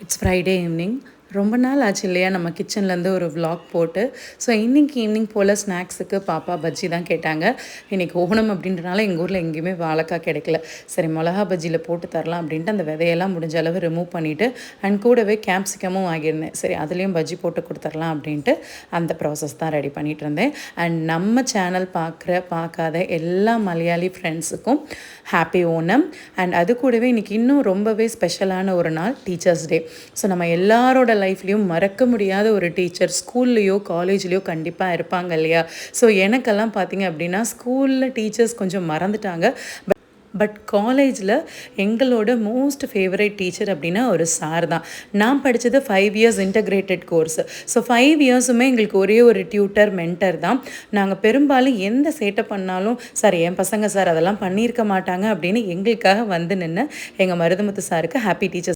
It's Friday evening. ரொம்ப நாள் ஆச்சு இல்லையா நம்ம கிச்சன்லேருந்து ஒரு விலாக் போட்டு. ஸோ இன்றைக்கி ஈவினிங் போல் ஸ்நாக்ஸுக்கு பாப்பா பஜ்ஜி தான் கேட்டாங்க. இன்றைக்கி ஓணம் அப்படின்றனால எங்கள் ஊரில் எங்கேயுமே வாழைக்காய் கிடைக்கல. சரி மிளகா பஜ்ஜியில் போட்டு தரலாம் அப்படின்ட்டு அந்த விதையெல்லாம் முடிஞ்ச அளவு ரிமூவ் பண்ணிவிட்டு அண்ட் கூடவே கேப்சிகமும் வாங்கியிருந்தேன். சரி அதுலேயும் பஜ்ஜி போட்டு கொடுத்துர்லாம் அப்படின்ட்டு அந்த ப்ராசஸ் தான் ரெடி பண்ணிகிட்டு இருந்தேன். அண்ட் நம்ம சேனல் பார்க்காத எல்லா மலையாளி ஃப்ரெண்ட்ஸுக்கும் ஹாப்பி ஓணம். அண்ட் அது கூடவே இன்றைக்கி இன்னும் ரொம்பவே ஸ்பெஷலான ஒரு நாள் டீச்சர்ஸ் டே. ஸோ நம்ம எல்லாரோட லைஃப்லேயும் மறக்க முடியாத ஒரு டீச்சர் ஸ்கூல்லையோ காலேஜ்லேயோ கண்டிப்பாக இருப்பாங்க இல்லையா? ஸோ எனக்கெல்லாம் பார்த்திங்க அப்படின்னா ஸ்கூலில் டீச்சர்ஸ் கொஞ்சம் மறந்துட்டாங்க. பட் காலேஜில் எங்களோட மோஸ்ட் ஃபேவரட் டீச்சர் அப்படின்னா ஒரு சார் தான். நான் படித்தது 5 இயர்ஸ் இன்டகிரேட்டட் கோர்ஸ். ஸோ 5 இயர்ஸுமே எங்களுக்கு ஒரே ஒரு டியூட்டர் மென்டர் தான். நாங்கள் பெரும்பாலும் எந்த சேட்டை பண்ணாலும் சார் என் பசங்க சார் அதெல்லாம் பண்ணியிருக்க மாட்டாங்க அப்படின்னு எங்களுக்காக வந்து நின்று எங்கள் மருதமுத்து சாருக்கு ஹாப்பி டீச்சர்ஸ்